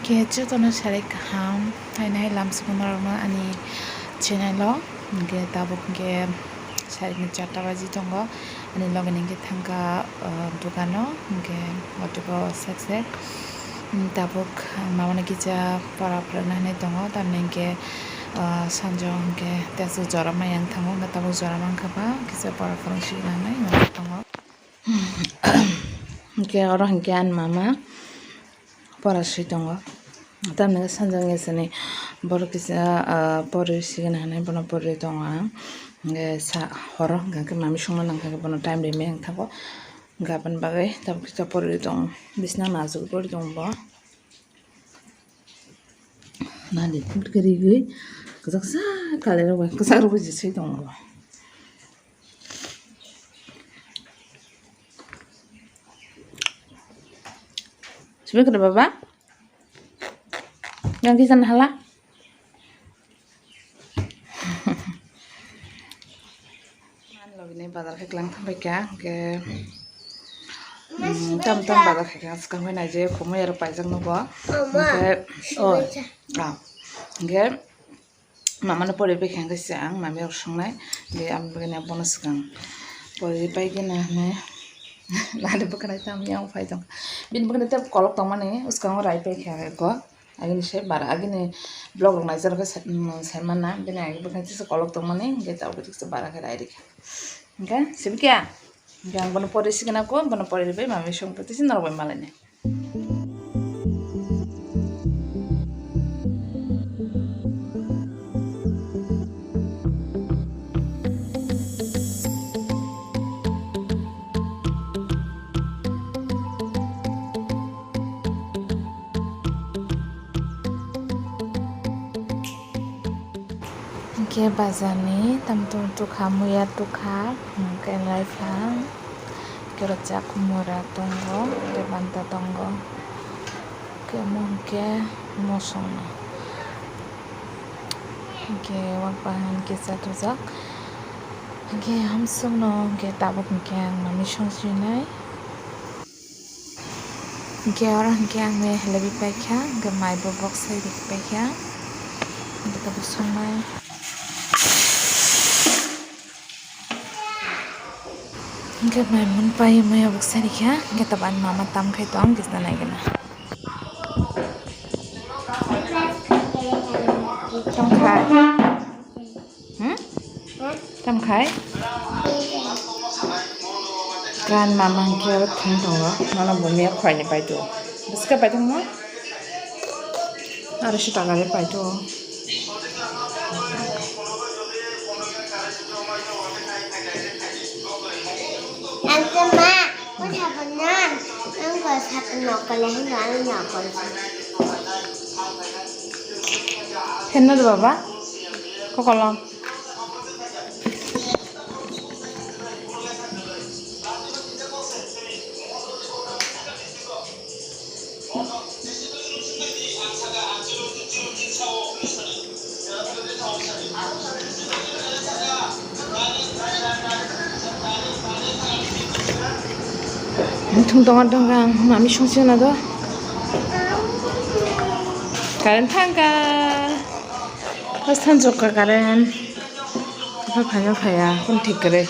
Keju tono sari kaham hai nai lam sukumarama ani channel ge tabuk ge sari ni 4 baji tongo ani login ge thangka dukano ge otuko seksek tabuk mamana kija para prana nai tongo tamne ge sanjong ge tesu jorama yang thango tabuk jorama khaba kisa para phangsi nanai tongo ge oro ge an mama para si tongo tamne sanjang esani bor kisa pore sigen hanai bono pore tongo ge sa horo ga mami sungma nangka bono time re meng thago gaban bagai tab kisa pore tong bisna nazuk pore tong bo nani kari gui kasa kalero ba kasa ro ji sei tong bo Sebenarnya kada baba yang kisan hala logine bazar kheklang thambaika ke tam bazar kheklang skang hoi naje khomoi ar paijang no bo ke ge mamano pore bekhang kase ang mami or songnai ge am begene bonus kang pore paigena ne nade bukanai tam yang paijang bin bukanai tam kolok tamane uskang rai pe kha ko agini se bara agini blog organizer ke semana bina agi bukan se kolok tamane ge ta ubi se bara ke rai dik okay sibikya gang bono pore sigena ko bono pore be mami song pati sin norbai malane ke bazani tamtum tukha muya tukha ke laifang ke rojak mura tongo ke banta tongo ke mungke mosong ke wapahan ke satuzak ke hamsung no ke tabuk ke mami songsinai ke orang ke ang me lebi paikha ke mai bo box sai dik paikha ke tabuk songai Enggak main pai mai abuk sari kya enggak taban mama tam khai tong kisna nai gana tam khai tam khai kan mama ke thang tong mana bumi khoi ni pai to biska pai tong ma ara shi ta gale pai to Henna do baba ko kolong tung tongan tongang mami songsi na do karen thangka pas than jokka karen apa phaya kun thik kare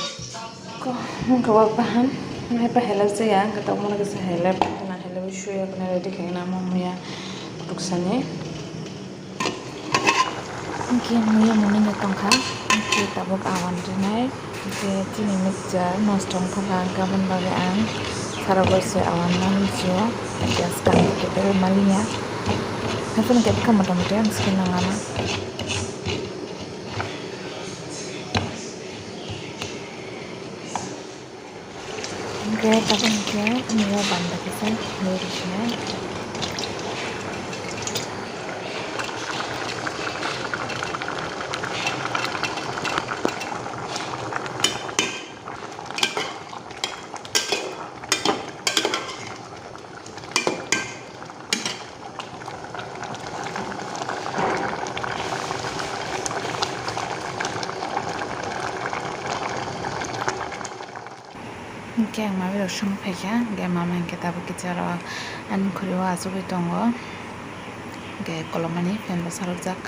ko ka bahan nai pa helap se ya ka tamona ka se helap na helap shuya kana ready khena mamya tuksane ki muya moni na tongkha ki tabuk awan dinai ke tini mitja nostong thanga gaban bage ang Sarabose awan nanjo gas kan kita malia Hafun kita kamar-kamar miskin nangana Oke, tapi ini ya bandak kita lurusnya Kaya mami rosong peka, kaya mama yang kita bekerja an kuriwa asubi tongo, Oke kolomani fan ba sarojak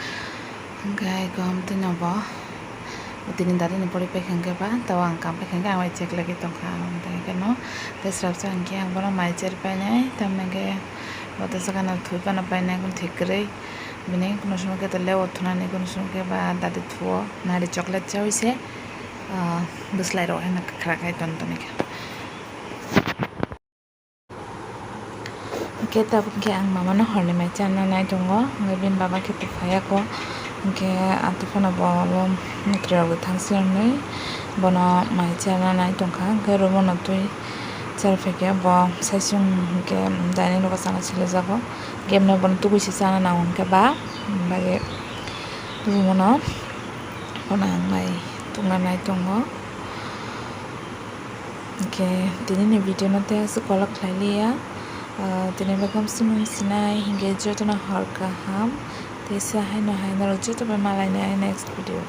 oke gom tinobo tini dari ni pori pekhangke ba tawa ang kam pekhangke ang wai check lagi tongkha oke no tesrap sa angke ang bono mai cher painai tamage boto sakana thui pana painai kun thikrei bini kono সময় ke lewo thunani kono সময় ke ba dadi thuo nari chocolate chawise buslai ro hena khra khai ton tonika kita ke ang mama no horni mai chana nai dongo ngabin baba ke tufaya ko ke atufana bolom nutrao thangsiang nei bono mai chana nai tongkha ke romono tui charfeke bo saisung ke dani no basana chile jago game no bon tugui si chana na ke ba bage romono ona mai tunga nai tongo ke tini ni video no te asu kolak lailia tini bagam sunung sinai hingga jotuna harka ham tesa hai no joto ba malai next video